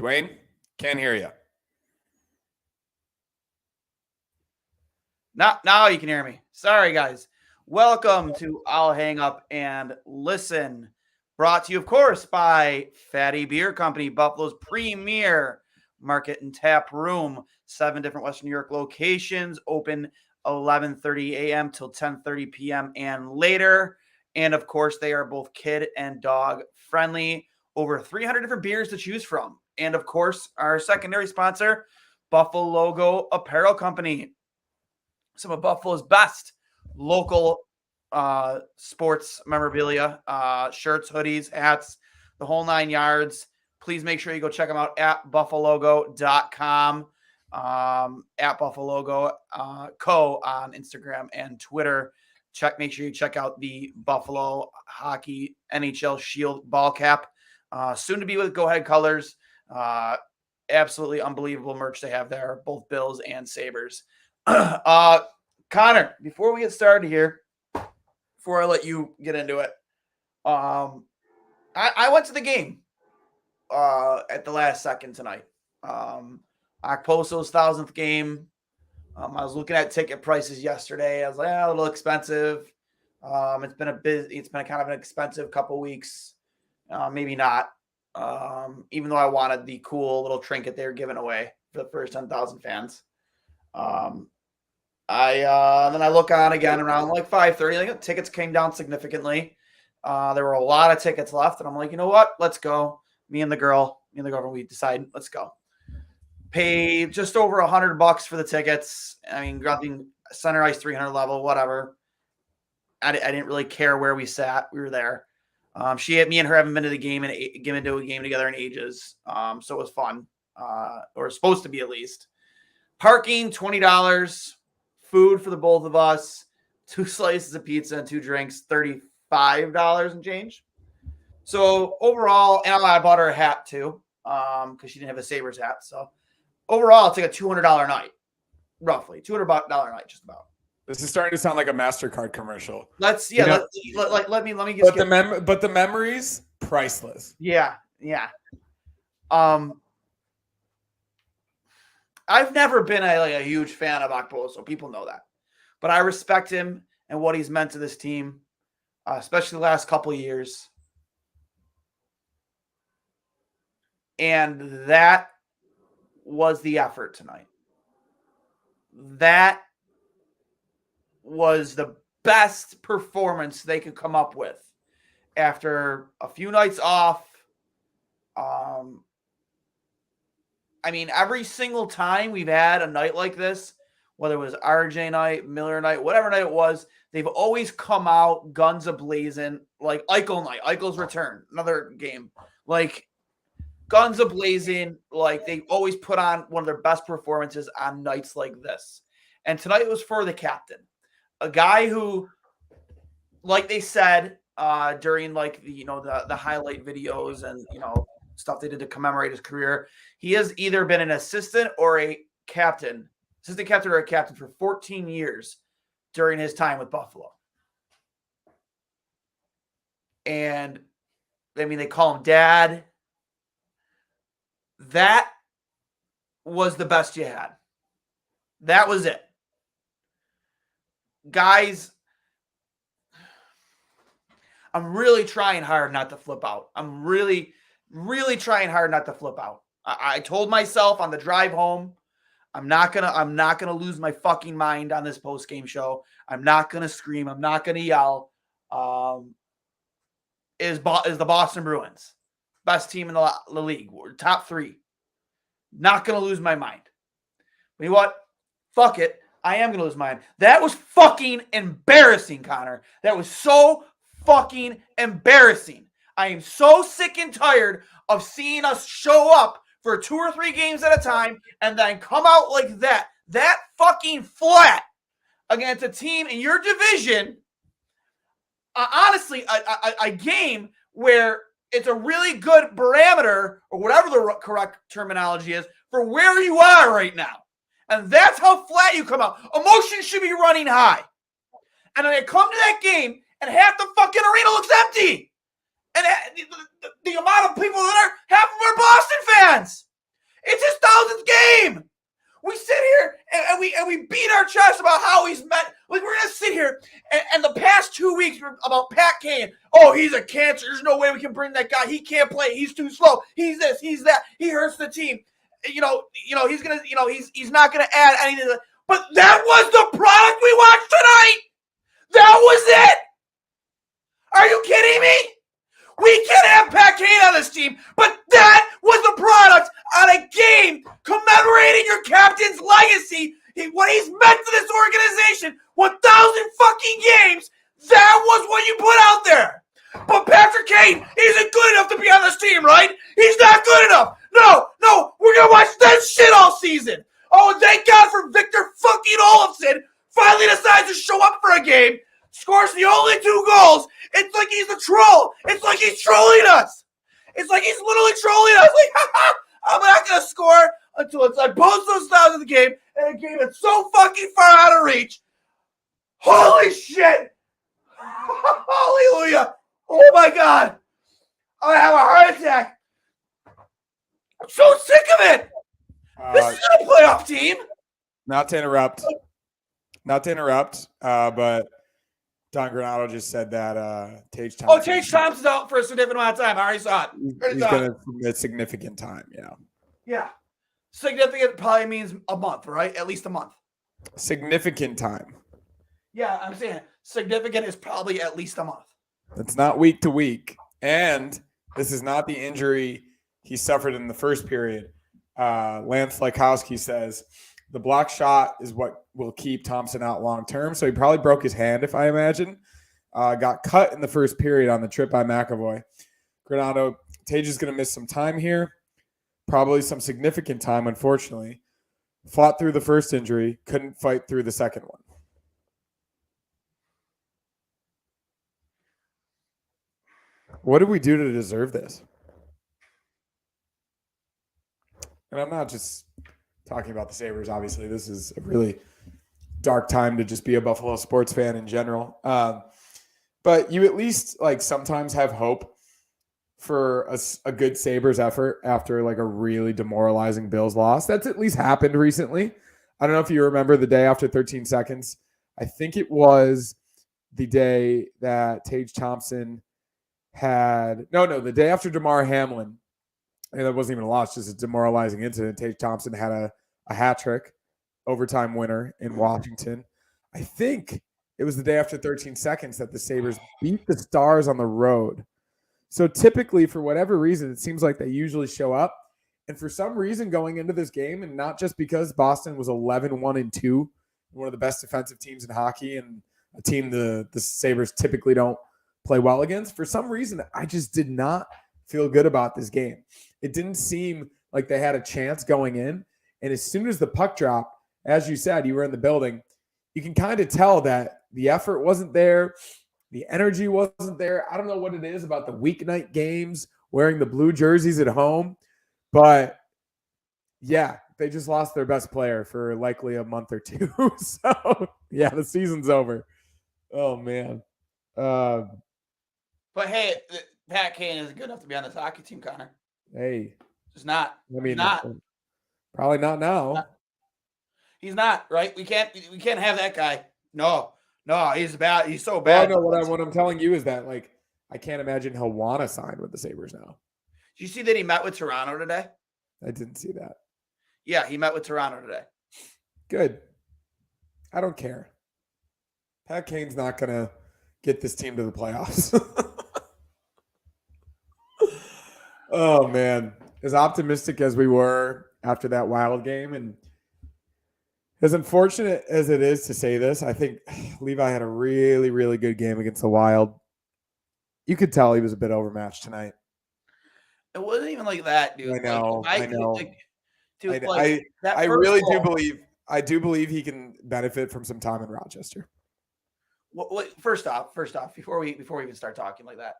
Duane, can't hear you. Now you can hear me. Sorry, guys. Welcome to I'll Hang Up and Listen. Brought to you, of course, by Fatty Beer Company, Buffalo's premier market and tap room. 7 different Western New York locations, open 11:30 a.m. till 10:30 p.m. and later. And, of course, they are both kid and dog friendly. Over 300 different beers to choose from. And, of course, our secondary sponsor, Buffalo Logo Apparel Company. Some of Buffalo's best local sports memorabilia, shirts, hoodies, hats, the whole 9 yards. Please make sure you go check them out at buffalogo.com, at Buffalogo Co. on Instagram and Twitter. Make sure you check out the Buffalo Hockey NHL Shield ball cap, soon to be with Go Ahead colors. Absolutely unbelievable merch they have there, both Bills and Sabres. Connor, before we get started here, before I let you get into it, I went to the game at the last second tonight. Okposo's 1,000th game. I was looking at ticket prices yesterday. I was like, a little expensive. It's been kind of an expensive couple weeks. Maybe not. Even though I wanted the cool little trinket they were giving away for the first 10,000 fans. Then I look on again around like 5:30. Like, tickets came down significantly. There were a lot of tickets left, and I'm like, you know what? Let's go. Me and the girlfriend, we decide, let's go. Pay just over $100 for the tickets. I mean, nothing center ice 300 level, whatever. I didn't really care where we sat. We were there. Me and her haven't been to the game and into a game together in ages. So it was fun, or supposed to be at least. Parking $20. Food for the both of us, 2 slices of pizza and 2 drinks, $35 and change. So overall, and I bought her a hat too, because she didn't have a Sabres hat. So overall, it's like a $200 night, roughly $200 night, just about. This is starting to sound like a MasterCard commercial. Let me get. But the memories, priceless. Yeah. I've never been a huge fan of Okposo, so people know that. But I respect him and what he's meant to this team, especially the last couple of years. And that was the effort tonight. That was the best performance they could come up with after a few nights off. I mean, every single time we've had a night like this, whether it was RJ night, Miller night, whatever night it was, they've always come out guns a-blazing, like Eichel night, Eichel's return, another game. Like, guns a-blazing, like they always put on one of their best performances on nights like this. And tonight was for the captain, a guy who, like they said during like the highlight videos and stuff they did to commemorate his career, he has either been an assistant or a captain for 14 years during his time with Buffalo. And I mean, they call him dad. That was the best you had. That was it. Guys, I'm really trying hard not to flip out. I'm really, really trying hard not to flip out. I told myself on the drive home, I'm not gonna lose my fucking mind on this post-game show. I'm not gonna scream. I'm not gonna yell. Is the Boston Bruins best team in the league? We're top 3. Not gonna lose my mind. But you know what? Fuck it. I am gonna lose my mind. That was fucking embarrassing, Connor. That was so fucking embarrassing. I am so sick and tired of seeing us show up for 2 or 3 games at a time and then come out like that. That fucking flat against a team in your division. Honestly, a game where it's a really good barometer, or whatever the correct terminology is, for where you are right now. And that's how flat you come out. Emotions should be running high. And then I come to that game, and half the fucking arena looks empty. And the amount of people that are, half of them are Boston fans. 1000th game. We sit here and we beat our chest about how he's meant. Like, we're gonna sit here and the past 2 weeks about Pat Kane. Oh, he's a cancer. There's no way we can bring that guy. He can't play. He's too slow. He's this. He's that. He hurts the team. He's gonna. He's not gonna add anything. But that was the product we watched tonight. That was it. Are you kidding me? We can't have Pat Kane on this team, but that was the product on a game commemorating your captain's legacy, what he's meant to this organization, 1,000 fucking games. That was what you put out there. But Patrick Kane isn't good enough to be on this team, right? He's not good enough. No, we're going to watch that shit all season. Oh, and thank God for Victor fucking Olofsson. Finally decides to show up for a game, scores the only 2 goals. It's like he's a troll. It's like he's trolling us. It's like he's literally trolling us. Like, I'm not going to score until it's like both those styles of the game, and a game that's so fucking far out of reach. Holy shit. Hallelujah. Oh my God. I have a heart attack. I'm so sick of it. This is not a playoff team. Not to interrupt, but Don Granato just said that Tage Thompson. Oh, Tage Thompson's out for a significant amount of time. I already saw it. He's going to commit significant time, yeah. Yeah. Significant probably means a month, right? At least a month. Significant time. Yeah, I'm saying significant is probably at least a month. It's not week to week. And this is not the injury he suffered in the first period. Lance Lykowski says the block shot is what will keep Thompson out long term. So he probably broke his hand, if I imagine. Got cut in the first period on the trip by McAvoy. Granato, Tage is going to miss some time here. Probably some significant time, unfortunately. Fought through the first injury, couldn't fight through the second one. What did we do to deserve this? And I'm not just talking about the Sabres, obviously. This is a really dark time to just be a Buffalo sports fan in general. But you at least sometimes have hope for a good Sabres effort after a really demoralizing Bills loss. That's at least happened recently. I don't know if you remember the day after 13 seconds. I think it was the day that Tage Thompson had – the day after DeMar Hamlin. And that wasn't even a loss, just a demoralizing incident. Tage Thompson had a hat trick, overtime winner in Washington. I think it was the day after 13 seconds that the Sabres beat the Stars on the road. So typically, for whatever reason, it seems like they usually show up. And for some reason, going into this game, and not just because Boston was 11-1-2, one of the best defensive teams in hockey, and a team the Sabres typically don't play well against, for some reason, I just did not feel good about this game. It didn't seem like they had a chance going in. And as soon as the puck dropped, as you said, you were in the building, you can kind of tell that the effort wasn't there. The energy wasn't there. I don't know what it is about the weeknight games, wearing the blue jerseys at home. But, yeah, they just lost their best player for likely a month or two. So, yeah, the season's over. Oh, man. But, hey, Pat Kane isn't good enough to be on this hockey team, Connor. Hey. He's not. I mean, not. Probably not now. He's not, right? We can't have that guy. No, he's bad. He's so bad. Well, no, what I'm telling you is that, I can't imagine he'll want to sign with the Sabres now. Did you see that he met with Toronto today? I didn't see that. Yeah, he met with Toronto today. Good. I don't care. Pat Kane's not going to get this team to the playoffs. Oh, man. As optimistic as we were after that Wild game, and as unfortunate as it is to say this, I think Levi had a really, really good game against the Wild. You could tell he was a bit overmatched tonight. It wasn't even like that, dude. I know. I do believe he can benefit from some time in Rochester. First off, before we even start talking like that,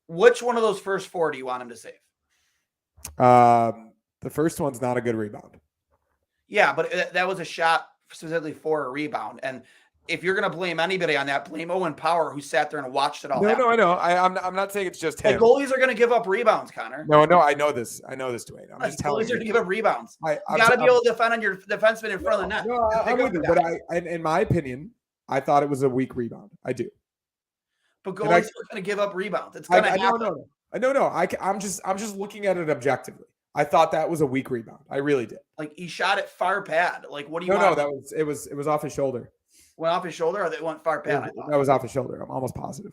which one of those first 4 do you want him to save? The first one's not a good rebound. Yeah, but that was a shot specifically for a rebound. And if you're going to blame anybody on that, blame Owen Power, who sat there and watched it all. No, I know. I'm not saying it's just him. Like, goalies are going to give up rebounds, Connor. No, I know this, Duane. I'm just telling you. Goalies are going to give up rebounds. You I'm got to be able to defend on your defenseman in front of the net. No, I'm with you, but in my opinion, I thought it was a weak rebound. I do. But goalies are going to give up rebounds. It's going to happen. No. I'm just looking at it objectively. I thought that was a weak rebound. I really did. Like, he shot it far pad. Like, what do you want? No, it was off his shoulder. Went off his shoulder, or they went far pad? That was off his shoulder. I'm almost positive.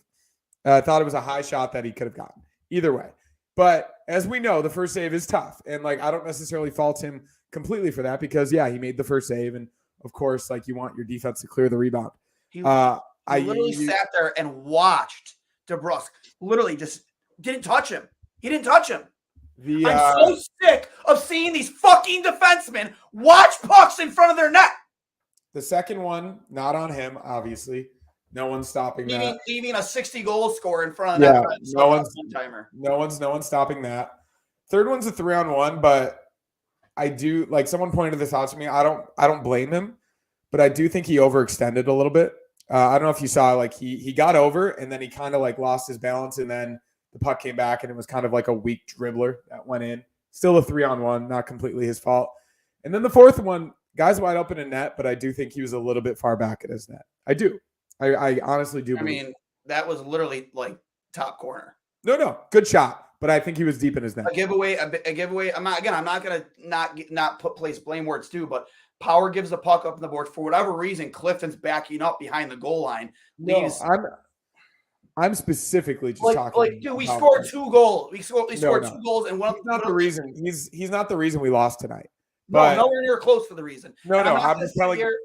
I thought it was a high shot that he could have gotten. Either way. But as we know, the first save is tough. And, like, I don't necessarily fault him completely for that because, yeah, he made the first save. And, of course, like, you want your defense to clear the rebound. He literally sat there and watched DeBrusque. Literally just didn't touch him. He didn't touch him. I'm so sick of seeing these fucking defensemen watch pucks in front of their net. The second one, not on him, obviously. No one's stopping that. Leaving a 60-goal score in front of that. No one's stopping that. Third one's a 3-on-1, but I do, like, someone pointed this out to me. I don't blame him, but I do think he overextended a little bit. I don't know if you saw, like, he got over and then he kind of, like, lost his balance, and then the puck came back and it was kind of like a weak dribbler that went in. Still a 3-on-1, not completely his fault. And then the fourth one, guy's wide open in net, but I do think he was a little bit far back at his net. I do. I honestly do. I mean, that was literally like top corner. No, good shot, but I think he was deep in his net. A giveaway. I'm not gonna not place blame where it's due, but Power gives the puck up in the board for whatever reason. Clifton's backing up behind the goal line. I'm specifically just talking. Like, dude, we scored 2 goals. We scored 2 goals, and he's not the reason. He's not the reason we lost tonight. But nowhere near close to the reason. No, I'm just telling you.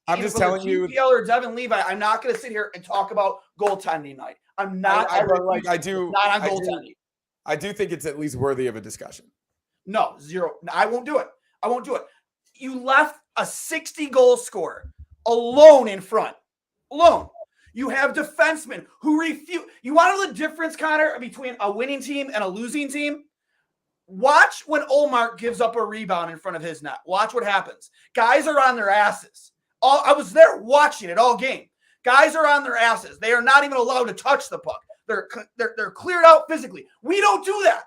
I'm just telling you. GPL or Devin Levi, I'm not going to sit here and talk about goaltending night. I'm not. I do. Not on goaltending. I do think it's at least worthy of a discussion. No, 0. I won't do it. You left a 60-goal scorer alone in front. Alone. You have defensemen who refuse. You want to know the difference, Connor, between a winning team and a losing team? Watch when Olmark gives up a rebound in front of his net. Watch what happens. Guys are on their asses. I was there watching it all game. Guys are on their asses. They are not even allowed to touch the puck. They're cleared out physically. We don't do that.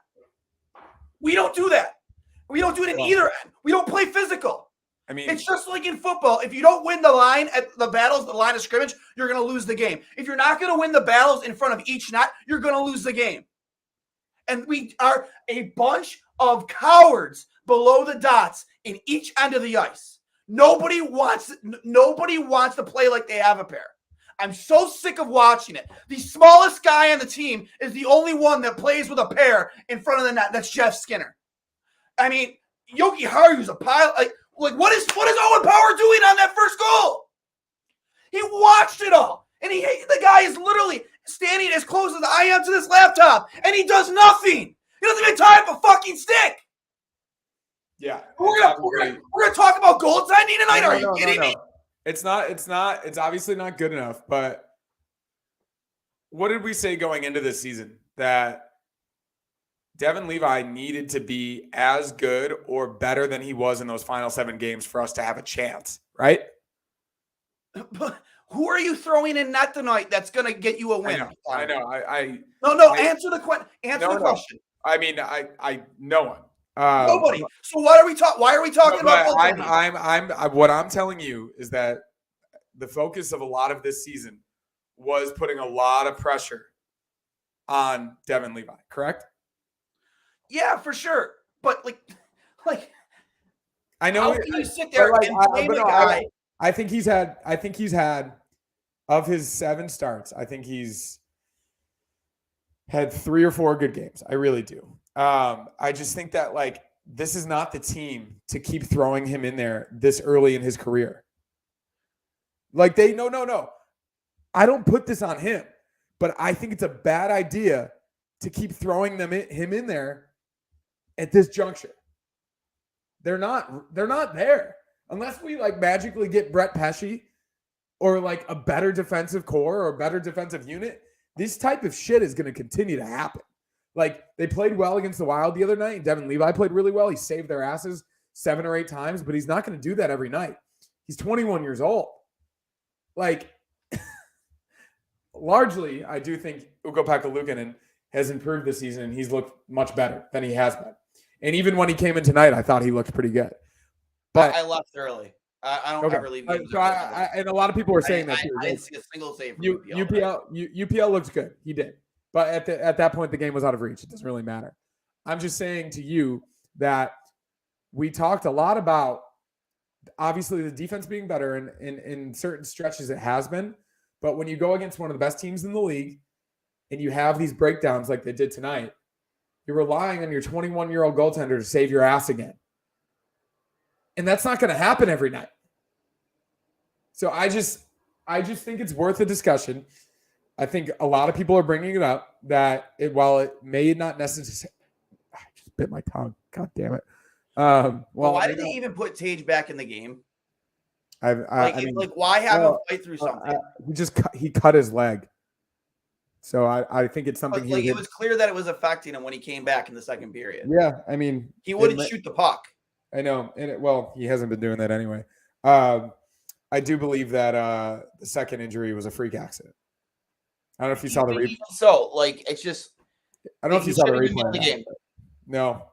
We don't do it in either end. We don't play physical. I mean, it's just like in football. If you don't win the line at the battles, the line of scrimmage, you're going to lose the game. If you're not going to win the battles in front of each net, you're going to lose the game. And we are a bunch of cowards below the dots in each end of the ice. Nobody wants to play like they have a pair. I'm so sick of watching it. The smallest guy on the team is the only one that plays with a pair in front of the net. That's Jeff Skinner. I mean, Yogi Haru's a pile. Like what is Owen Power doing on that first goal? He watched it all, and the guy is literally standing as close as I am to this laptop, and he does nothing. He doesn't even tie up a fucking stick. Yeah, we're gonna talk about goaltending tonight. Are you kidding me? It's obviously not good enough. But what did we say going into this season? That Devin Levi needed to be as good or better than he was in those final 7 games for us to have a chance, right? But who are you throwing in net tonight that's going to get you a win? I know. Answer the question. The question. I mean, no one. Nobody. So why are we talking about? What I'm telling you is that the focus of a lot of this season was putting a lot of pressure on Devin Levi. Correct? Yeah, for sure. But like, I know. How can you sit there and blame a guy? I think he's had of his 7 starts. I think he's had 3 or 4 good games. I really do. I just think that this is not the team to keep throwing him in there this early in his career. No. I don't put this on him, but I think it's a bad idea to keep throwing him in there at this juncture. They're not there unless we magically get Brett Pesce or a better defensive core or a better defensive unit. This type of shit is going to continue to happen. They played well against the Wild the other night. Devin Levi played really well. He saved their asses 7 or 8 times, but he's not going to do that every night. He's 21 years old. like largely, I do think Ukko-Pekka Luukkonen has improved this season, and he's looked much better than he has been. And even when he came in tonight, I thought he looked pretty good. But I left early. I don't ever leave games. So and a lot of people were saying that too. I didn't see a single save from UPL looked good. He did. But at that point, the game was out of reach. It doesn't really matter. I'm just saying to you that we talked a lot about, obviously, the defense being better, and in certain stretches it has been. But when you go against one of the best teams in the league and you have these breakdowns like they did tonight, you're relying on your 21-year-old goaltender to save your ass again. And that's not going to happen every night. So I just think it's worth a discussion. I think a lot of people are bringing it up that while it may not necessarily, I just bit my tongue. God damn it. Why did they even put Tage back in the game? Why have him fight through something? He cut his leg. So I think it's something it was clear that it was affecting him when he came back in the second period. Yeah, I mean, he wouldn't shoot the puck. I know, and he hasn't been doing that anyway. I do believe that the second injury was a freak accident. I don't know if you saw the replay. So, it's just. I don't know if you saw the replay. No.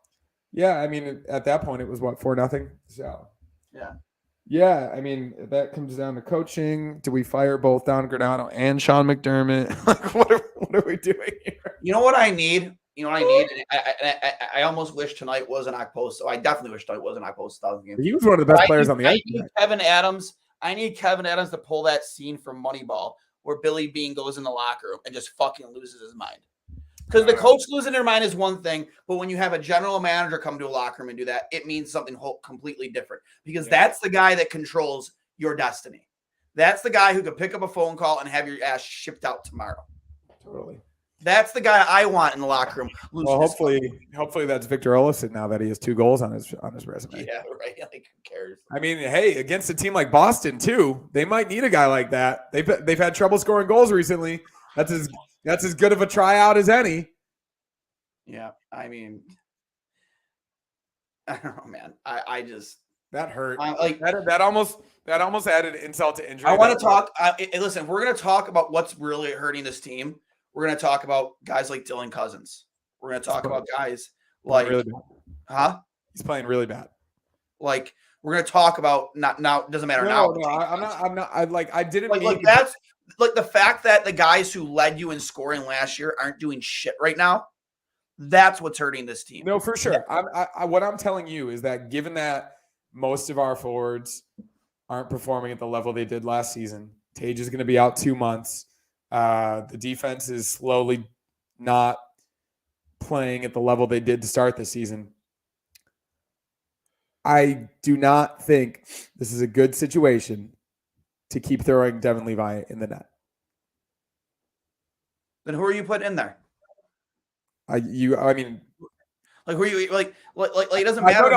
Yeah, I mean, at that point, it was 4-0. So. Yeah. Yeah, I mean, that comes down to coaching. Do we fire both Don Granato and Sean McDermott? What are we doing here? You know what I need? I almost wish tonight was an Okposo. I definitely wish tonight was an Okposo game. He was one of the best players on the ice. I need Kevin Adams to pull that scene from Moneyball where Billy Bean goes in the locker room and just fucking loses his mind. Because the coach losing their mind is one thing, but when you have a general manager come to a locker room and do that, it means something completely different. Because that's the guy that controls your destiny. That's the guy who could pick up a phone call and have your ass shipped out tomorrow. Totally. That's the guy I want in the locker room. Well, hopefully that's Victor Olofsson now that he has 2 goals on his resume. Yeah, right. Who cares? I mean, hey, against a team like Boston too, they might need a guy like that. They've had trouble scoring goals recently. That's as good of a tryout as any. Yeah, I mean, I don't know, man. I just that hurt. That almost added insult to injury. I want to talk. Listen, if we're going to talk about what's really hurting this team, we're going to talk about guys like Dylan Cousins. We're going to talk about guys like, really bad. He's playing really bad. We're going to talk about not now. It doesn't matter now. No, I'm not. I didn't. That's the fact that the guys who led you in scoring last year aren't doing shit right now. That's what's hurting this team. No, for sure. What I'm telling you is that given that most of our forwards aren't performing at the level they did last season, Tage is going to be out 2 months. The defense is slowly not playing at the level they did to start the season. I do not think this is a good situation to keep throwing Devin Levi in the net. Then who are you putting in there? I mean, who are you it doesn't matter.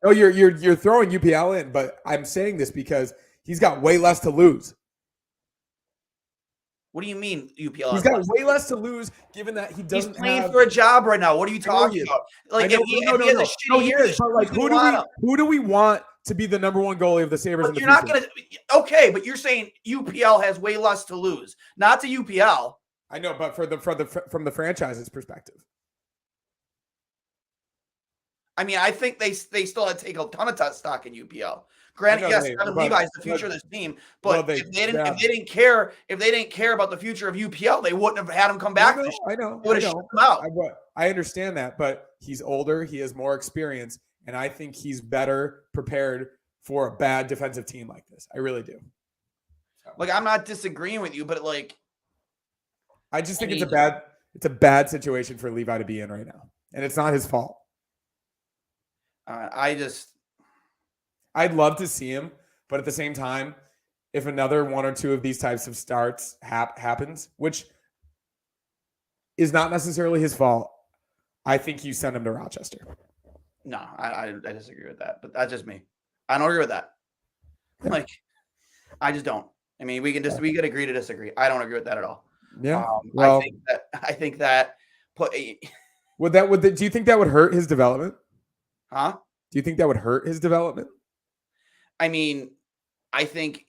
No, you're throwing UPL in, but I'm saying this because he's got way less to lose. What do you mean UPL? He's got way less to lose, given that he doesn't. He's playing for a job right now. What are you talking about? Who do we want to be the number 1 goalie of the Sabres? But you're not going to. Okay, but you're saying UPL has way less to lose, not to UPL. I know, but from the franchise's perspective. I mean, I think they still had to take a ton of stock in UPL. Granted, yes, Devin Levi is the future of this team, but if they didn't care about the future of UPL, they wouldn't have had him come back. I know. They would have shut him out. I understand that, but he's older, he has more experience, and I think he's better prepared for a bad defensive team like this. I really do. I'm not disagreeing with you, but I just think it's a bad situation for Levi to be in right now, and it's not his fault. I'd love to see him, but at the same time, if another 1 or 2 of these types of starts happens, which is not necessarily his fault, I think you send him to Rochester. No, I disagree with that, but that's just me. I don't agree with that. I just don't. I mean, we could agree to disagree. I don't agree with that at all. Yeah. I think that do you think that would hurt his development? Huh? Do you think that would hurt his development? I mean, I think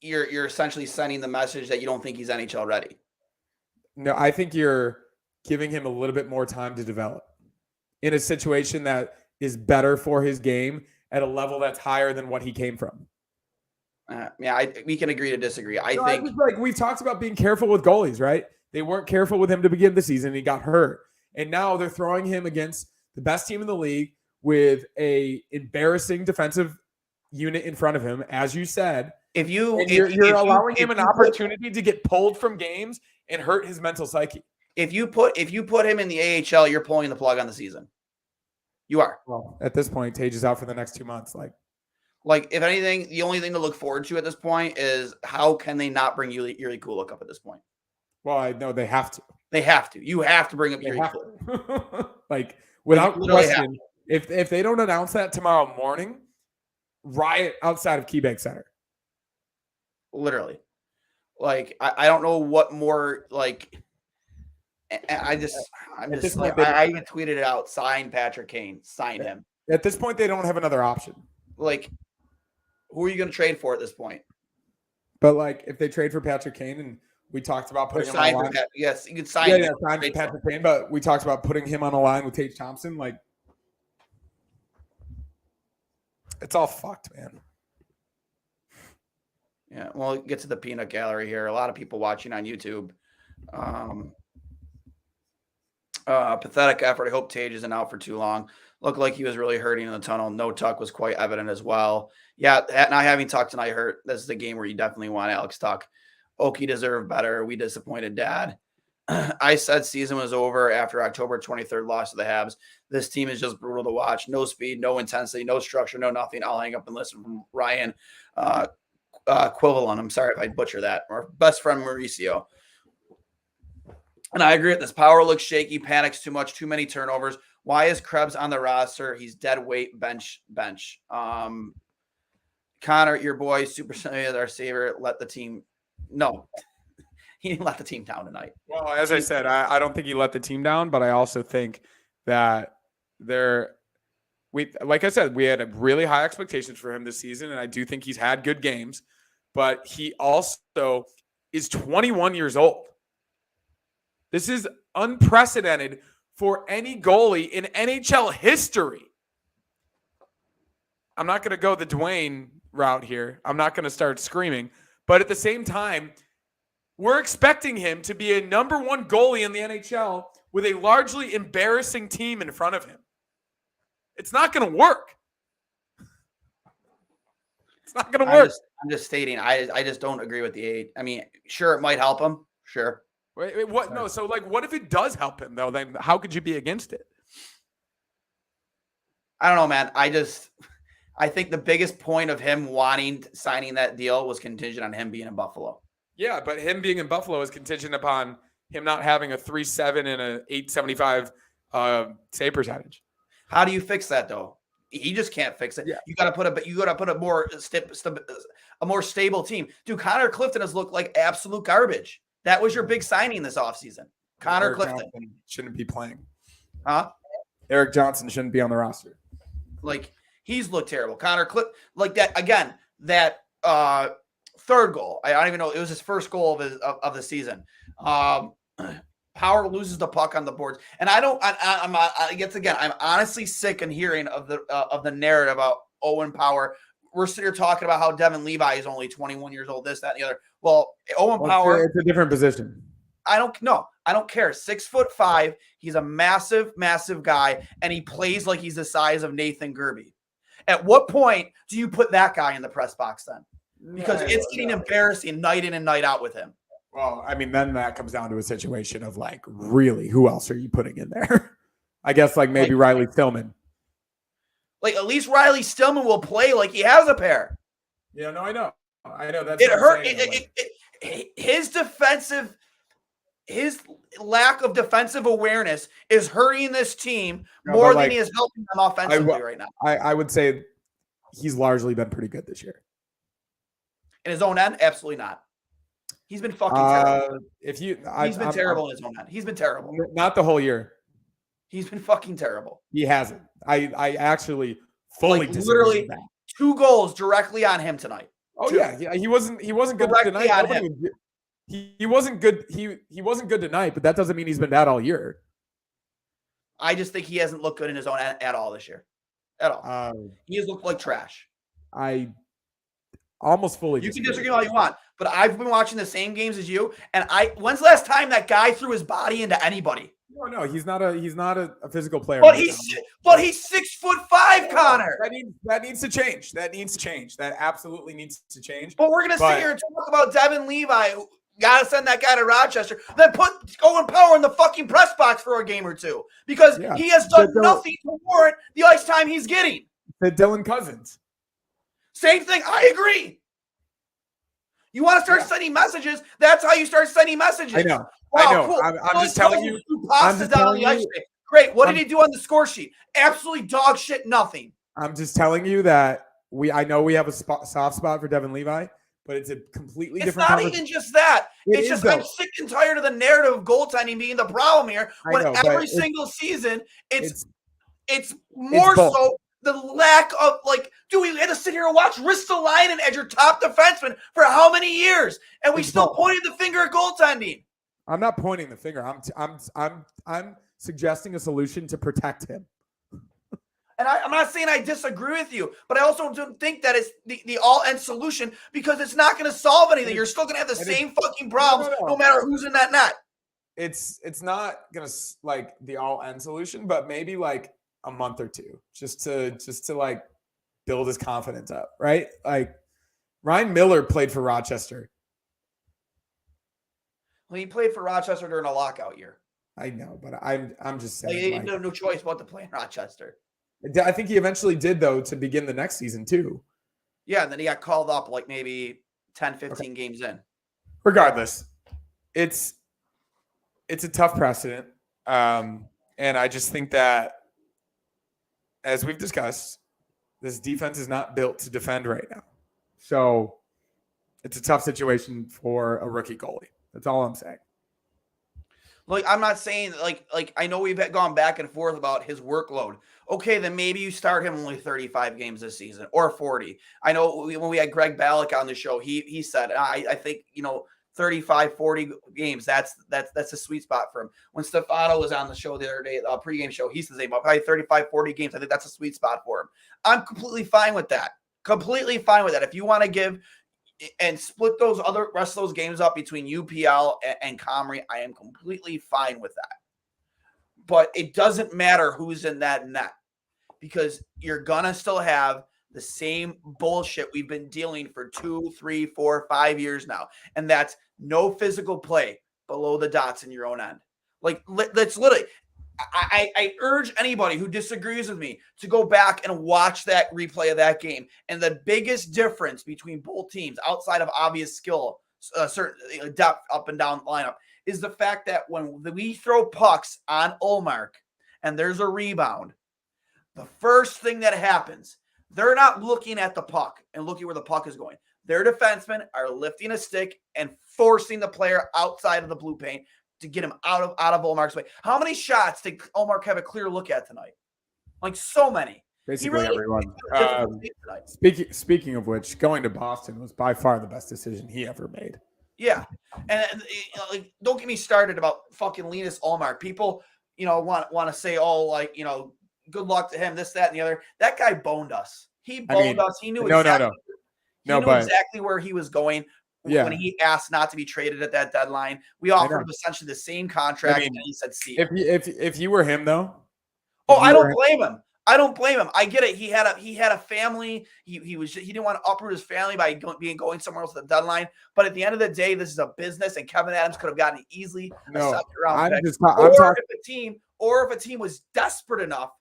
you're essentially sending the message that you don't think he's NHL ready. No, I think you're giving him a little bit more time to develop in a situation that is better for his game at a level that's higher than what he came from. We can agree to disagree. I think like we've talked about being careful with goalies, right? They weren't careful with him to begin the season. He got hurt. And now they're throwing him against the best team in the league with a embarrassing defensive unit in front of him, as you said. You're allowing him an opportunity to get pulled from games and hurt his mental psyche. If you put him in the AHL, you're pulling the plug on the season. You are. Well, at this point, Tage is out for the next 2 months. Like if anything, the only thing to look forward to at this point is how can they not bring Yuri Kulak up at this point? Well, I know they have to. They have to. You have to bring up Yuri Kulak. Like without question, if they don't announce that tomorrow morning, riot outside of KeyBank Center. Literally. Like I don't know what more like. I even tweeted it out. Sign Patrick Kane. Sign him. At this point, they don't have another option. Like, who are you going to trade for at this point? But like, if they trade for Patrick Kane, and we talked about putting him on the line. Yes, you can sign. Yeah, sign for Patrick Kane. But we talked about putting him on a line with Tage Thompson. Like, it's all fucked, man. Yeah. Well, get to the peanut gallery here. A lot of people watching on YouTube. Pathetic effort. I hope Tage isn't out for too long. Looked like he was really hurting in the tunnel. No Tuck was quite evident as well. Yeah, not having Tuck tonight hurt. This is the game where you definitely want Alex Tuck. Okie deserved better. We disappointed Dad. I said season was over after October 23rd loss to the Habs. This team is just brutal to watch. No speed, no intensity, no structure, no nothing. I'll hang up and listen from Ryan Quivalon. I'm sorry if I butcher that. Our best friend Mauricio. And I agree with this. Power looks shaky, panics too much, too many turnovers. Why is Krebs on the roster? He's dead weight, bench. Connor, your boy, Super Saiyan, our savior, let the team. No, he didn't let the team down tonight. Well, as I said, I don't think he let the team down, but I also think that like I said, we had really high expectations for him this season, and I do think he's had good games, but he also is 21 years old. This is unprecedented for any goalie in NHL history. I'm not going to go the Duane route here. I'm not going to start screaming. But at the same time, we're expecting him to be a number one goalie in the NHL with a largely embarrassing team in front of him. It's not going to work. It's not going to work. I'm just stating, I just don't agree with the 8. I mean, sure, it might help him. Sure. Wait, what? No, so like, what if it does help him though? Then how could you be against it? I don't know, man. I think the biggest point of him signing that deal was contingent on him being in Buffalo. Yeah, but him being in Buffalo is contingent upon him not having a 3.7 and a 8.75 save percentage. How do you fix that though? He just can't fix it. Yeah. You got to put a more stable team. Dude, Connor Clifton has looked like absolute garbage. That was your big signing this offseason. Connor Clifton Johnson shouldn't be playing. Huh? Eric Johnson shouldn't be on the roster. Like, he's looked terrible. Connor Clifton, like that, again, that third goal. I don't even know. It was his first goal of the season. Power loses the puck on the boards. And I'm honestly sick and hearing of the narrative about Owen Power. We're sitting here talking about how Devin Levi is only 21 years old, this, that, and the other. Well, Owen Power. It's a different position. I don't care. 6'5". He's a massive, massive guy, and he plays like he's the size of Nathan Gerbe. At what point do you put that guy in the press box then? Because it's getting embarrassing night in and night out with him. Well, I mean, then that comes down to a situation of like, really, who else are you putting in there? I guess like maybe Riley Stillman. Like, at least Riley Stillman will play like he has a pair. Yeah, no, I know. That's it hurt. His lack of defensive awareness is hurting this team more than he is helping them offensively right now. I would say he's largely been pretty good this year. In his own end, absolutely not. He's been fucking terrible. He's been terrible in his own end. He's been terrible. Not the whole year. He's been fucking terrible. He hasn't. I actually fully disagree literally with that. 2 goals directly on him tonight. Oh yeah, he wasn't good tonight. He wasn't good. He wasn't good tonight, but that doesn't mean he's been bad all year. I just think he hasn't looked good in his own at all this year. At all. He has looked like trash. I almost fully You can disagree all you want, but I've been watching the same games as you, and when's the last time that guy threw his body into anybody? No, he's not a physical player. But he's 6'5", Connor. That needs to change. That absolutely needs to change. But we're gonna sit here and talk about Devin Levi. Gotta send that guy to Rochester. Then put Owen Power in the fucking press box for a game or two because he has done nothing to warrant the ice time he's getting. The Dylan Cousins. Same thing. I agree. You want to start sending messages? That's how you start sending messages. I know. Wow, I know. cool. I'm just telling you. Great. What did he do on the score sheet? Absolutely dog shit. Nothing. I'm just telling you that I know we have a soft spot for Devin Levi, but it's a completely different. It's not even just that. It's just I'm sick and tired of the narrative of goaltending being the problem here. When every single season, it's more so the lack of we had to sit here and watch Ristolainen as your top defenseman for how many years, and we still pointed the finger at goaltending. I'm not pointing the finger. I'm suggesting a solution to protect him. And I'm not saying I disagree with you, but I also don't think that it's the all-end solution because it's not going to solve anything. You're still going to have the same fucking problems no matter who's in that net. It's not going to the all-end solution, but maybe a month or two just to build his confidence up, right? Ryan Miller played for Rochester. Well, he played for Rochester during a lockout year. I know, but I'm just saying. He had no choice but to play in Rochester. I think he eventually did, though, to begin the next season, too. Yeah, and then he got called up maybe 10, 15 games in. Regardless, it's a tough precedent. And I just think that, as we've discussed, this defense is not built to defend right now. So it's a tough situation for a rookie goalie. That's all I'm saying. I'm not saying I know we've gone back and forth about his workload. Okay, then maybe you start him only 35 games this season or 40. I know when we had Greg Ballack on the show, he said, I think, 35, 40 games, that's a sweet spot for him. When Stefano was on the show the other day, pregame show, he says probably 35, 40 games. I think that's a sweet spot for him. I'm completely fine with that. Completely fine with that. If you want to give and split those rest of those games up between UPL and Comrie, I am completely fine with that. But it doesn't matter who's in that net because you're gonna still have the same bullshit we've been dealing for 2, 3, 4, 5 years now, and that's no physical play below the dots in your own end. That's literally. I urge anybody who disagrees with me to go back and watch that replay of that game. And the biggest difference between both teams, outside of obvious skill, certain depth up and down lineup, is the fact that when we throw pucks on Ullmark and there's a rebound, the first thing that happens, they're not looking at the puck and looking where the puck is going. Their defensemen are lifting a stick and forcing the player outside of the blue paint to get him out of Ullmark's way. How many shots did Ullmark have a clear look at tonight? So many. Basically everyone. Speaking of which, going to Boston was by far the best decision he ever made. Yeah. And don't get me started about fucking Linus Ullmark. People, want to say, good luck to him, this, that, and the other. That guy boned us. He boned us. He knew exactly. He knew exactly where he was going. Yeah. When he asked not to be traded at that deadline, we offered him essentially the same contract, and he said, "See." If you were him, though, I don't blame him. I don't blame him. I get it. He had a family. He didn't want to uproot his family by going somewhere else at the deadline. But at the end of the day, this is a business, and Kevin Adams could have gotten easily a second round pick. If a team was desperate enough,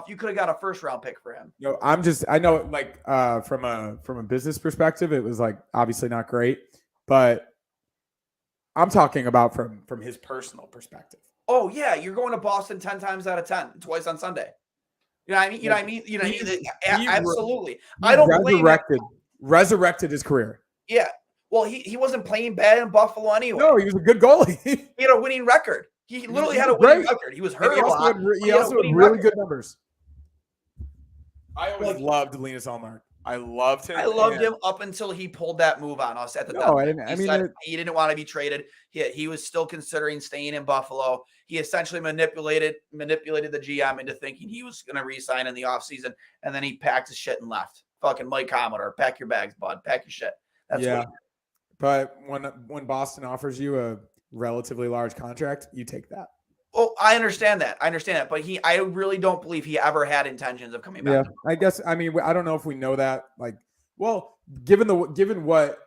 you could have got a first round pick for him. I know from a business perspective, it was obviously not great, but I'm talking about from his personal perspective. Oh yeah. You're going to Boston 10 times out of 10, twice on Sunday. You know what I mean? Absolutely. I don't blame him. Resurrected his career. Yeah. Well, he wasn't playing bad in Buffalo anyway. No, he was a good goalie. He had a winning record. He literally had a winning record. He was hurt a lot. He also had really good numbers. I always loved Linus Ullmark. I loved him. I loved him up until he pulled that move on us at the No, deadline. I mean, He didn't want to be traded. He was still considering staying in Buffalo. He essentially manipulated the GM into thinking he was going to re-sign in the offseason, and then he packed his shit and left. Fucking Mike Commodore, pack your bags, bud. Pack your shit. That's yeah. what. But when Boston offers you a relatively large contract, you take that. Oh, I understand that. But I really don't believe he ever had intentions of coming back. Yeah, I guess. I mean, I don't know if we know that. Like, well, given what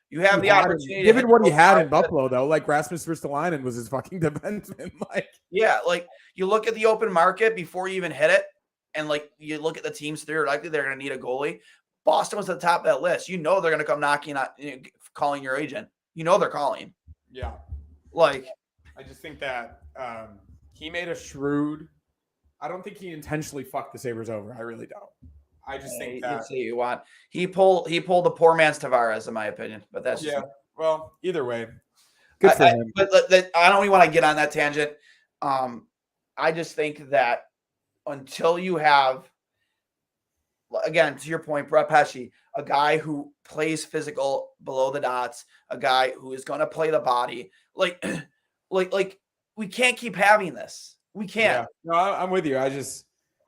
you have the opportunity, given what he had in Buffalo, though, like Rasmus Ristolainen was his fucking defenseman. Like, yeah, like you look at the open market before you even hit it, and like you look at the teams theoretically they're going to need a goalie. Boston was at the top of that list. You know they're going to come knocking on, calling your agent. You know they're calling. Yeah, like I just think that he made a shrewd. I don't think he intentionally fucked the Sabres over. I really don't. I just think that say you want he pulled the poor man's Tavares, in my opinion. But that's well, either way, good for him. But I don't even want to get on that tangent. I just think that until you have, again, to your point, Brett Pesce, a guy who plays physical below the dots, a guy who is going to play the body, like we can't keep having this. We can't. Yeah. No, I'm with you.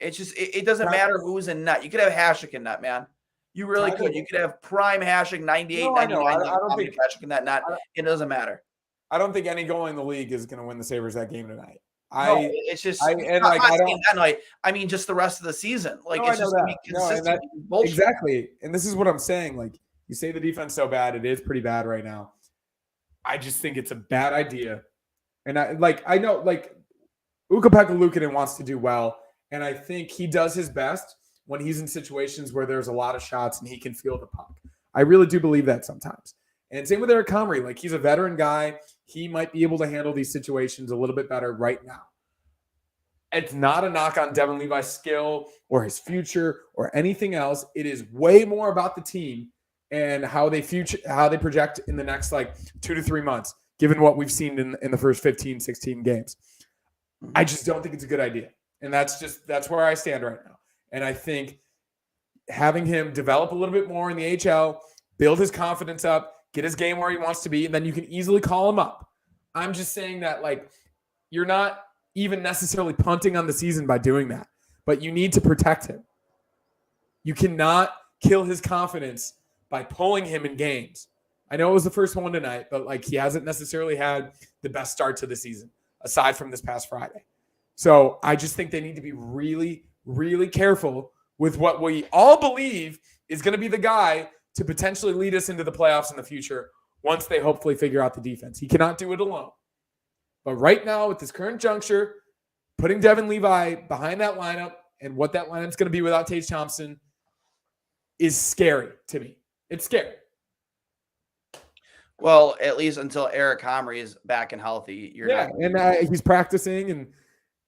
It doesn't matter who's in net. You could have Hasek in net, man. You really could. You could have prime Hasek 98, 99. I don't think Hasek in that net. It doesn't matter. I don't think any goal in the league is going to win the Sabres that game tonight. It's just I don't that night. I mean, just the rest of the season. Like it's just consistent bullshit. Exactly. And this is what I'm saying. Like you say the defense so bad, it is pretty bad right now. I just think it's a bad idea. And I know Ukko-Pekka Luukkonen wants to do well, and I think he does his best when he's in situations where there's a lot of shots and he can feel the puck. I really do believe that sometimes. And same with Eric Comrie. Like, he's a veteran guy. He might be able to handle these situations a little bit better right now. It's not a knock on Devin Levi's skill or his future or anything else. It is way more about the team and how they project in the next 2 to 3 months, given what we've seen in the first 15, 16 games. I just don't think it's a good idea. And that's where I stand right now. And I think having him develop a little bit more in the HL, build his confidence up, get his game where he wants to be, and then you can easily call him up. I'm just saying that you're not even necessarily punting on the season by doing that, but you need to protect him. You cannot kill his confidence by pulling him in games. I know it was the first one tonight, but he hasn't necessarily had the best start to the season aside from this past Friday. So I just think they need to be really, really careful with what we all believe is going to be the guy to potentially lead us into the playoffs in the future once they hopefully figure out the defense. He cannot do it alone. But right now, with this current juncture, putting Devin Levi behind that lineup and what that lineup's going to be without Tage Thompson is scary to me. It's scary. Well, at least until Eric Comrie is back and healthy, he's practicing, and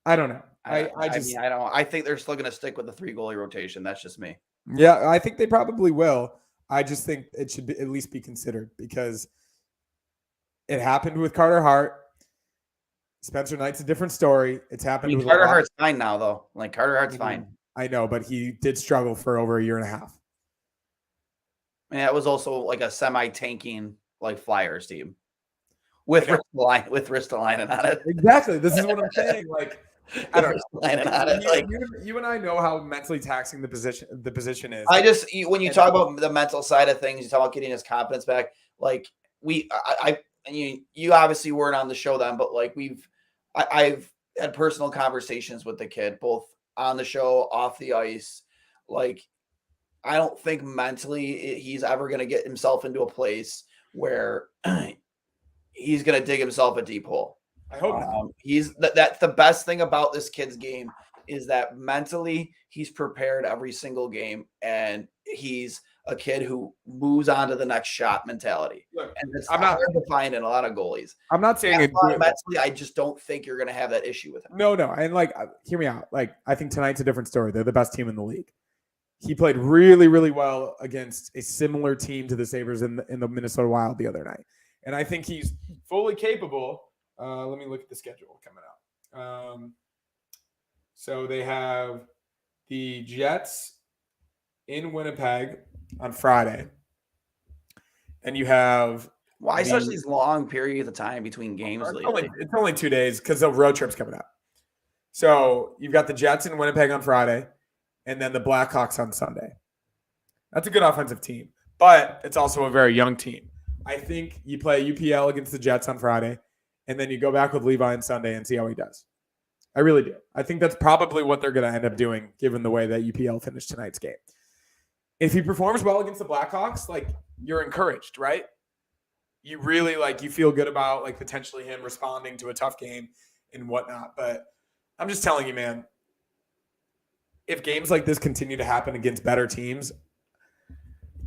I don't know. I think they're still going to stick with the 3 goalie rotation. That's just me. Yeah, I think they probably will. I just think it should at least be considered because it happened with Carter Hart. Spencer Knight's a different story. It's happened with Carter Hart's fine now, though. Carter Hart's fine. I know, but he did struggle for over a year and a half. And that was also a semi-tanking Flyers team with Ristolainen on it. Exactly. This is what I'm saying. I don't know. You and I know how mentally taxing the position is. When you talk about the mental side of things, you talk about getting his confidence back. You obviously weren't on the show then, but I've had personal conversations with the kid, both on the show, off the ice. I don't think mentally he's ever going to get himself into a place where he's going to dig himself a deep hole. I hope not. That's the best thing about this kid's game is that mentally he's prepared every single game, and he's a kid who moves on to the next shot mentality. Look, and it's hard to find in a lot of goalies. I'm not saying mentally, I just don't think you're going to have that issue with him. No. And hear me out. I think tonight's a different story. They're the best team in the league. He played really, really well against a similar team to the Sabres in the Minnesota Wild the other night. And I think he's fully capable. Let me look at the schedule coming up. So they have the Jets, in Winnipeg on Friday, and you have Why such these long periods of time between games lately? it's only 2 days because the road trip's coming up. So you've got the Jets in Winnipeg on Friday, and then the Blackhawks on Sunday. That's a good offensive team, but it's also a very young team. I think you play UPL against the Jets on Friday, and then you go back with Levi on Sunday and see how he does. I really do. I think that's probably what they're going to end up doing, given the way that UPL finished tonight's game. If he performs well against the Blackhawks, like, you're encouraged, right? You really you feel good about potentially him responding to a tough game and whatnot. But I'm just telling you, man, if games like this continue to happen against better teams,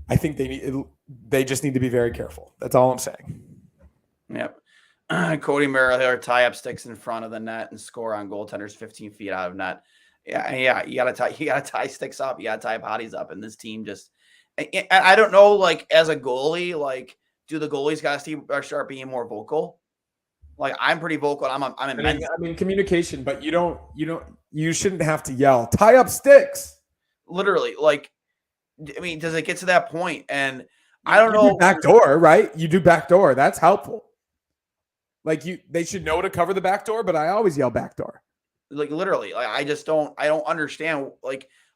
I think they just need to be very careful. That's all I'm saying. Yep. Cody Merrill tie up sticks in front of the net and score on goaltenders 15 feet out of net. Yeah. You gotta tie sticks up. You gotta tie bodies up. And this team just, I don't know, as a goalie, do the goalies gotta start being more vocal? I'm pretty vocal. I'm immense. I mean communication, but you shouldn't have to yell. Tie up sticks. Literally, does it get to that point? And I don't know. Back door, right? You do back door. That's helpful. They should know to cover the back door, but I always yell back door. Literally, I don't understand.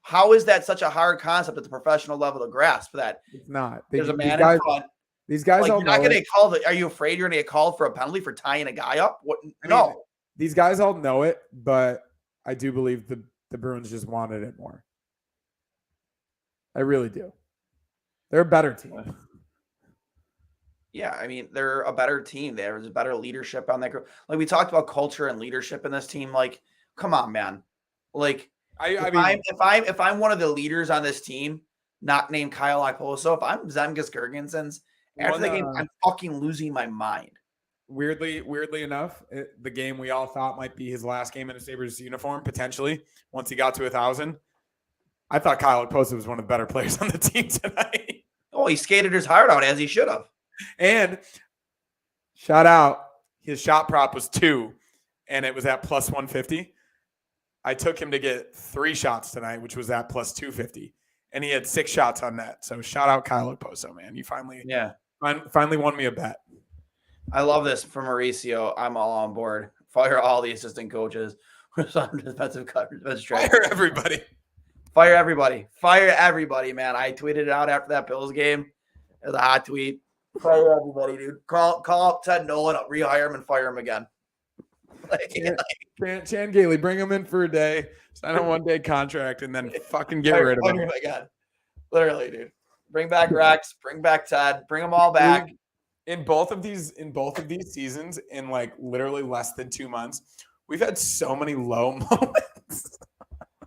How is that such a hard concept at the professional level to grasp? That it's not. There's a man in front. These guys all you're not going to get called. Are you afraid you're going to get called for a penalty for tying a guy up? What? No. These guys all know it, but I do believe the Bruins just wanted it more. I really do. They're a better team. Yeah, I mean, they're a better team. There's better leadership on that group. We talked about culture and leadership in this team. Come on, man. If I'm one of the leaders on this team, not named Kyle Okposo, if I'm Zemgus Girgensons, after the game, I'm fucking losing my mind. Weirdly enough, the game we all thought might be his last game in a Sabres uniform, potentially, once he got to 1,000. I thought Kyle Okposo was one of the better players on the team tonight. Oh, he skated his heart out as he should have. And shout out, his shot prop was 2, and it was at plus 150. I took him to get 3 shots tonight, which was at plus 250, and he had 6 shots on net. So shout out Kyle Okposo, man. You finally won me a bet. I love this from Mauricio. I'm all on board. Fire all the assistant coaches. Defensive coverage. Fire everybody. Fire everybody. Fire everybody, man. I tweeted it out after that Bills game. It was a hot tweet. Fire everybody, dude. Call up Ted Nolan, rehire him, and fire him again. Chan Gailey, bring him in for a day, sign a 1-day contract, and then fucking get rid of him. Oh my God. Literally, dude. Bring back Rex, bring back Ted, bring them all back. In both of these seasons, in literally less than 2 months, we've had so many low moments.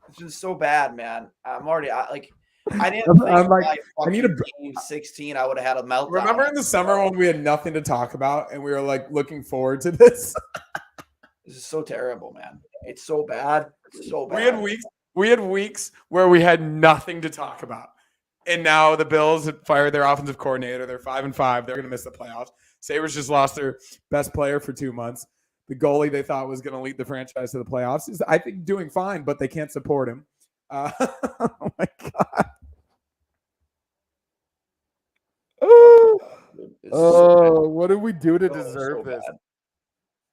It's just so bad, man. I'm already I didn't think I need a game 16. I would have had a meltdown. Remember in the summer when we had nothing to talk about and we were looking forward to this? This is so terrible, man. It's so bad. It's so bad. We had weeks where we had nothing to talk about. And now the Bills have fired their offensive coordinator. They're 5-5. They're going to miss the playoffs. Sabres just lost their best player for 2 months. The goalie they thought was going to lead the franchise to the playoffs is, I think, doing fine, but they can't support him. Oh my God. Oh, what did we do to deserve this?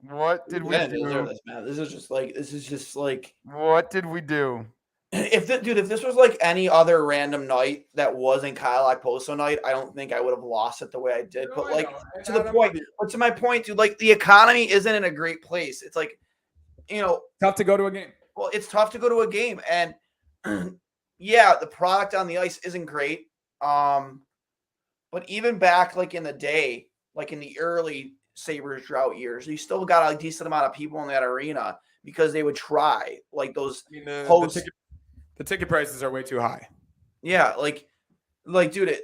What did we do? This, man. This is just like. What did we do? If this was any other random night that wasn't Kyle Okposo night, I don't think I would have lost it the way I did. No, but to my point, dude, the economy isn't in a great place. It's tough to go to a game. Well, it's tough to go to a game, and yeah, the product on the ice isn't great. But even back in the day, in the early Sabres drought years, you still got a decent amount of people in that arena because they would try those hosts. The ticket prices are way too high. Yeah, dude,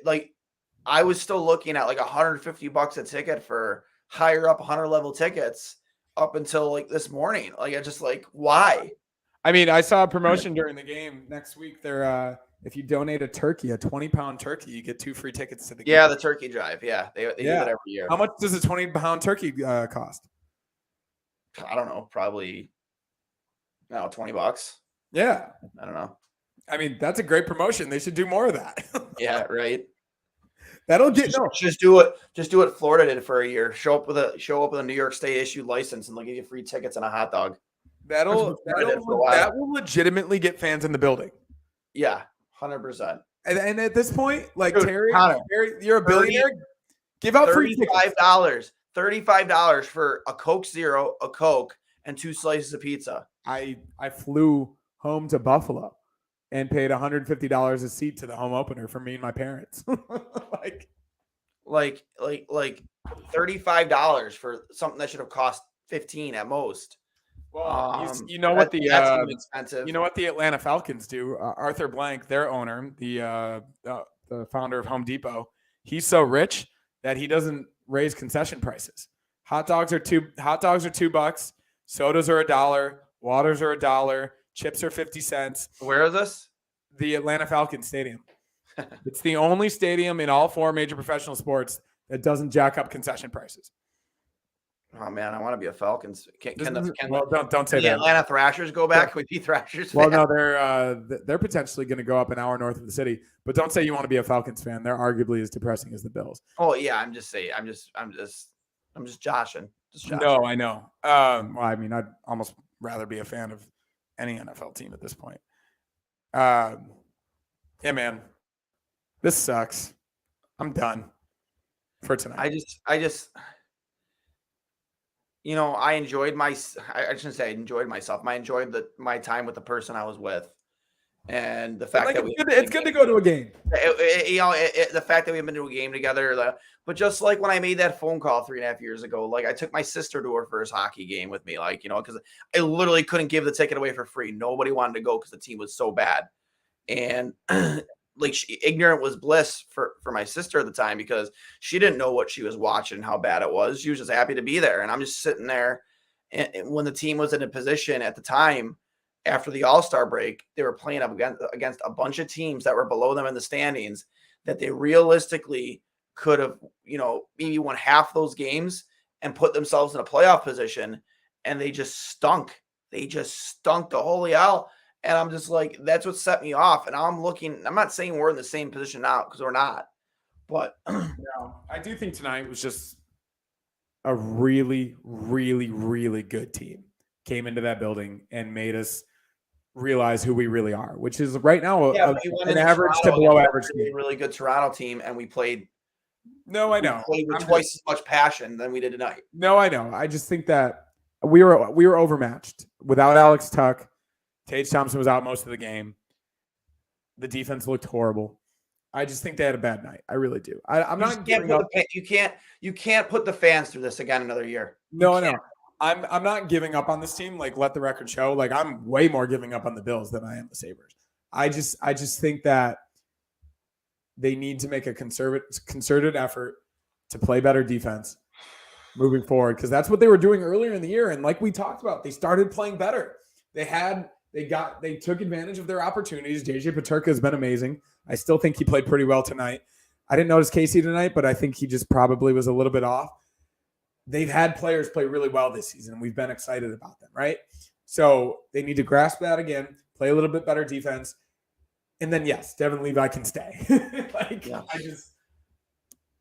I was still looking at $150 a ticket for higher up 100 level tickets up until this morning. I just why? I mean, I saw a promotion during the game next week. They're if you donate a turkey, a 20-pound turkey, you get 2 free tickets to the game. Yeah, the turkey drive. Yeah, they do that every year. How much does a 20-pound turkey cost? I don't know. Probably $20. Yeah, I don't know. I mean, that's a great promotion. They should do more of that. Yeah, right. That'll get Just do it. Just do what Florida did for a year. Show up with a New York State issued license, and they'll give you free tickets and a hot dog. that will legitimately get fans in the building. Yeah, 100%. And at this point, like Dude, Terry, Connor, you're a billionaire. Give out free tickets. $35 for a Coke Zero, a Coke, and 2 slices of pizza. I flew home to Buffalo and paid $150 a seat to the home opener for me and my parents. like $35 for something that should have cost $15 at most. Well, you know what that's expensive. You know what the Atlanta Falcons do? Arthur Blank, their owner, the founder of Home Depot, he's so rich that he doesn't raise concession prices. Hot dogs are $2. Sodas are $1. Waters are $1. Chips are 50 cents. Where is this? The Atlanta Falcons Stadium. It's the only stadium in all 4 major professional sports that doesn't jack up concession prices. Oh man, I want to be a Falcons. Don't say the that. Atlanta Thrashers go back? Can we be Thrashers? Well, no, they're potentially going to go up an hour north of the city. But don't say you want to be a Falcons fan. They're arguably as depressing as the Bills. Oh yeah, I'm just joshing. No, I know. Well, I mean, I'd almost rather be a fan of any NFL team at this point. Yeah, man, this sucks. I'm done for tonight. I just. I enjoyed I shouldn't say I enjoyed myself. I enjoyed my time with the person I was with, and the fact that it's good to go to a game. The fact that we've been to a game together. But just like when I made that phone call 3.5 years ago, like I took my sister to her first hockey game with me, because I literally couldn't give the ticket away for free. Nobody wanted to go because the team was so bad, and ignorant was bliss for my sister at the time because she didn't know what she was watching, how bad it was. She was just happy to be there. And I'm just sitting there. And when the team was in a position at the time after the All-Star break, they were playing up against a bunch of teams that were below them in the standings that they realistically could have, maybe won half those games and put themselves in a playoff position. And they just stunk. They just stunk to holy hell. And I'm just like, that's what set me off. And I'm not saying we're in the same position now because we're not. But I do think tonight was just a really, really, really good team. Came into that building and made us realize who we really are, which is right now an average to below average team. Really good Toronto team. And we played. No, I know. We played with twice as much passion than we did tonight. No, I know. I just think that we were overmatched without Alex Tuck. Tage Thompson was out most of the game. The defense looked horrible. I just think they had a bad night. I really do. I'm not giving up. You can't put the fans through this again another year. No. I'm not giving up on this team. Let the record show. I'm way more giving up on the Bills than I am the Sabres. I just think that they need to make a concerted effort to play better defense moving forward because that's what they were doing earlier in the year. And like we talked about, they started playing better. They took advantage of their opportunities. JJ Peterka has been amazing. I still think he played pretty well tonight. I didn't notice Casey tonight, but I think he just probably was a little bit off. They've had players play really well this season, and we've been excited about them, right? So they need to grasp that again, play a little bit better defense, and then yes, Devin Levi can stay.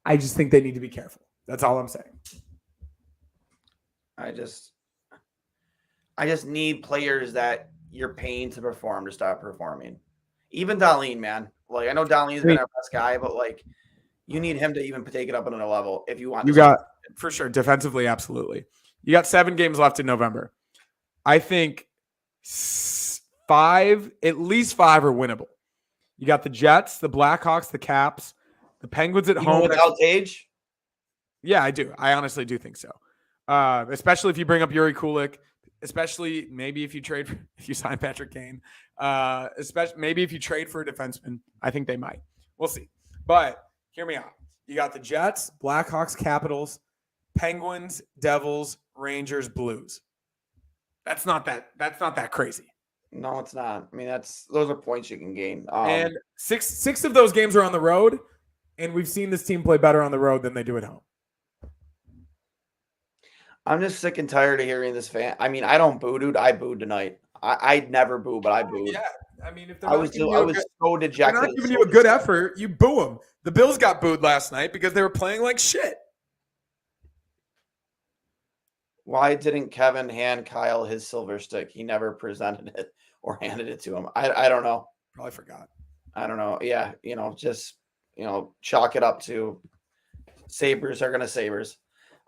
I just think they need to be careful. That's all I'm saying. I just need players that you're paying to perform to stop performing. Even Darlene, man. I know Darlene's been our best guy, but you need him to even take it up another level if you want. You got for sure defensively, absolutely. You got 7 games left in November. I think 5, at least 5 are winnable. You got the Jets, the Blackhawks, the Caps, the Penguins at home. Without Tage? Yeah, I do. I honestly do think so. Especially if you bring up Yuri Kulik. Especially maybe if you sign Patrick Kane, especially maybe if you trade for a defenseman, I think they might. We'll see. But hear me out. You got the Jets, Blackhawks, Capitals, Penguins, Devils, Rangers, Blues. That's not that crazy. No, it's not. I mean, those are points you can gain. And six of those games are on the road, and we've seen this team play better on the road than they do at home. I'm just sick and tired of hearing this fan. I mean, I don't boo, dude. I booed tonight. I'd never boo, but I booed. Yeah, I mean, if they're I not was giving so they're dejected. not giving you a good effort, you boo them. The Bills got booed last night because they were playing like shit. Why didn't Kevin hand Kyle his silver stick? He never presented it or handed it to him. I don't know. Probably forgot. I don't know. Yeah, just chalk it up to Sabres are gonna Sabres.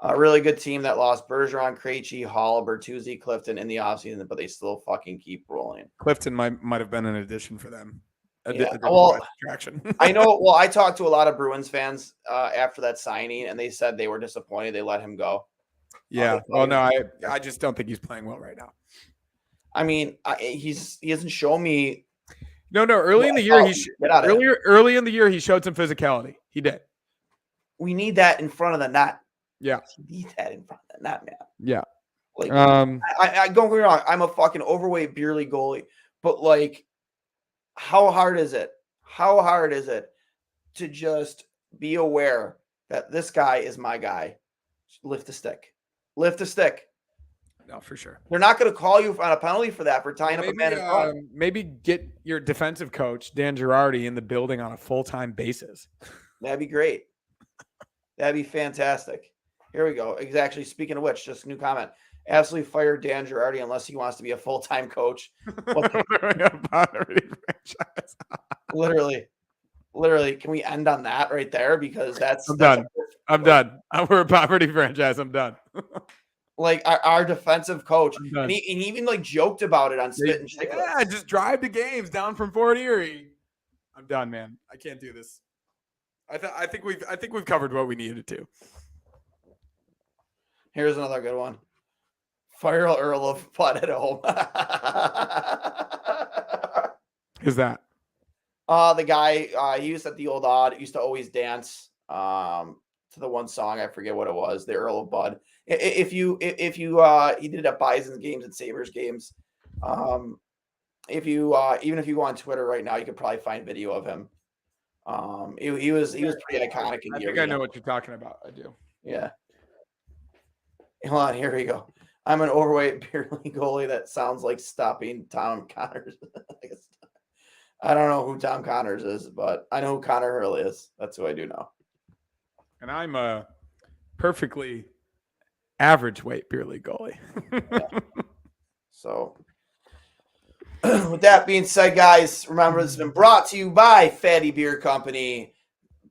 A really good team that lost Bergeron, Krejci, Hall, Bertuzzi, Clifton in the offseason, but they still fucking keep rolling. Clifton might have been an addition for them. Attraction. I know. Well, I talked to a lot of Bruins fans after that signing, and they said they were disappointed they let him go. Yeah. No, I just don't think he's playing well right now. I mean, he hasn't shown me. No. Early in the year, he showed some physicality. He did. We need that in front of the net. Yeah. We need that in front of the net, man. Yeah. Like, I don't get me wrong. I'm a fucking overweight beer league goalie, but like, how hard is it? How hard is it to just be aware that this guy is my guy? Lift the stick. Lift the stick. No, for sure. They're not going to call you on a penalty for that, for tying up a man in front. Maybe get your defensive coach, Dan Girardi, in the building on a full-time basis. That'd be great. That'd be fantastic. Here we go. Exactly. Speaking of which, just a new comment. Absolutely fire Dan Girardi unless he wants to be a full-time coach. Literally. Can we end on that right there? Because I'm done. I'm done. We're a poverty franchise. I'm done. Like our defensive coach, and he even like joked about it on Spit and Chicklets. Yeah, just drive the games down from Fort Erie. I'm done, man. I can't do this. I think we've covered what we needed to. Here's another good one. Fire Earl of Putt at home. Who's that? The guy he used at the old Odd, used to always dance to the one song, I forget what it was, the Earl of Bud. If you he did it at Bison's games and Sabres games. If you even if you go on Twitter right now, you could probably find video of him. He was pretty iconic in the I think I know what you're talking about. I do. Yeah. Hold on, here we go. I'm an overweight beer league goalie that sounds like stopping Tom Connors. I don't know who Tom Connors is, but I know who Connor Hurl is. That's who I do know. And I'm a perfectly average weight beer league goalie. Yeah. So, with that being said, guys, remember this has been brought to you by Fatty Beer Company,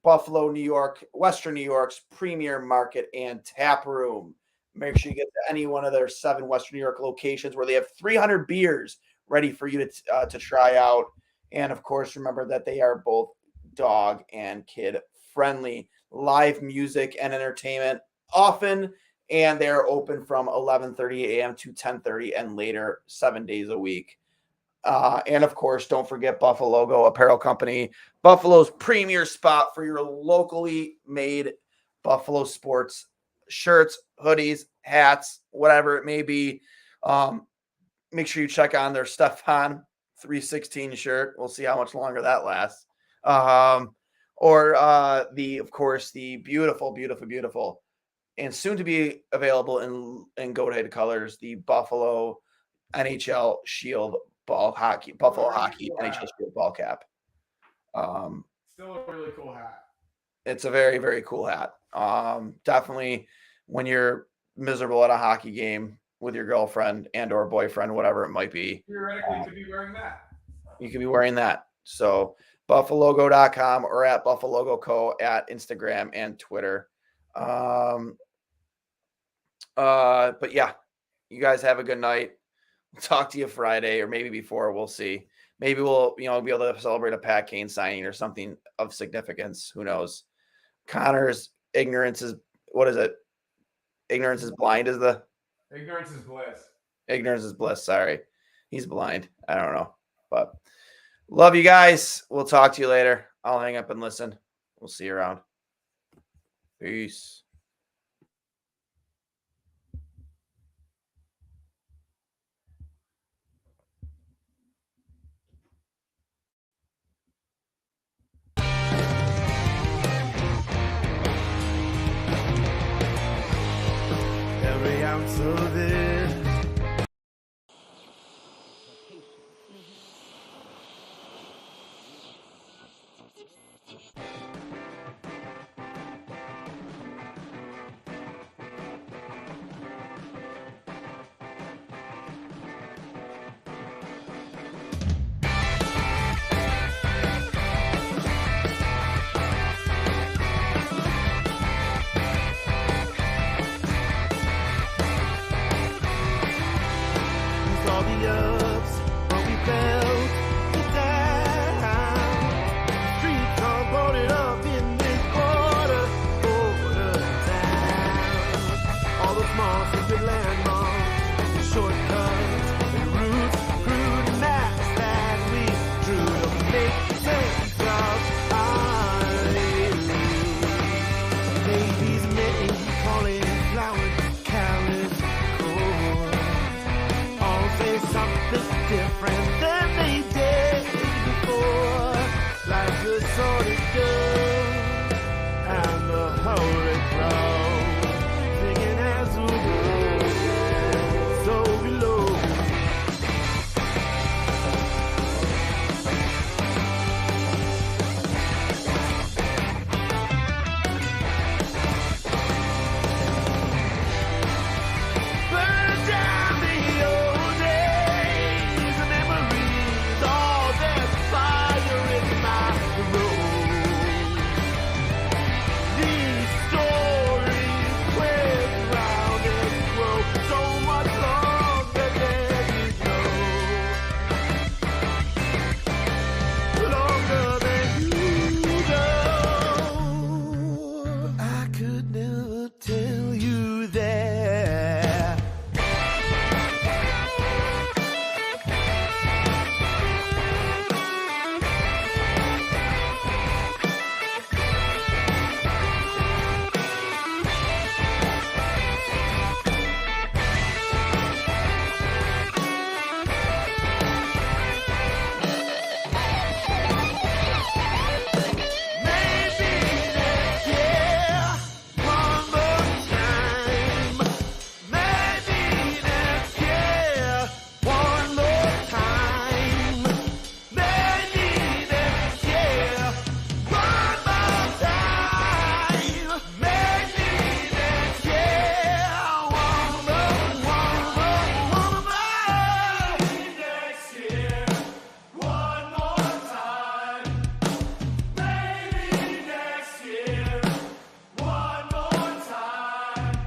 Buffalo, New York, Western New York's premier market and tap room. Make sure you get to any one of their 7 Western New York locations where they have 300 beers ready for you to try out. And, of course, remember that they are both dog and kid friendly. Live music and entertainment often, and they're open from 11:30 a.m. to 10:30 and later 7 days a week. And, of course, don't forget Buffalo Logo Apparel Company, Buffalo's premier spot for your locally made Buffalo sports shirts, hoodies, hats, whatever it may be. Make sure you check on their Stefan 316 shirt. We'll see how much longer that lasts. Or the beautiful and soon to be available in Go-Ahead colors, the Buffalo NHL Shield Buffalo Hockey NHL Shield ball cap. Still a really cool hat. It's a very, very cool hat. Definitely when you're miserable at a hockey game with your girlfriend and or boyfriend, whatever it might be. Theoretically, you could be wearing that. You could be wearing that. So buffalogo.com or at Buffalogo Co. at Instagram and Twitter. But yeah, you guys have a good night. We'll talk to you Friday or maybe before. We'll see. Maybe we'll, be able to celebrate a Pat Kane signing or something of significance. Who knows? Connor's ignorance is, what is it? Ignorance is blind is the? Ignorance is bliss. Ignorance is bliss. Sorry. He's blind. I don't know. But love you guys. We'll talk to you later. I'll hang up and listen. We'll see you around. Peace. Every ounce of it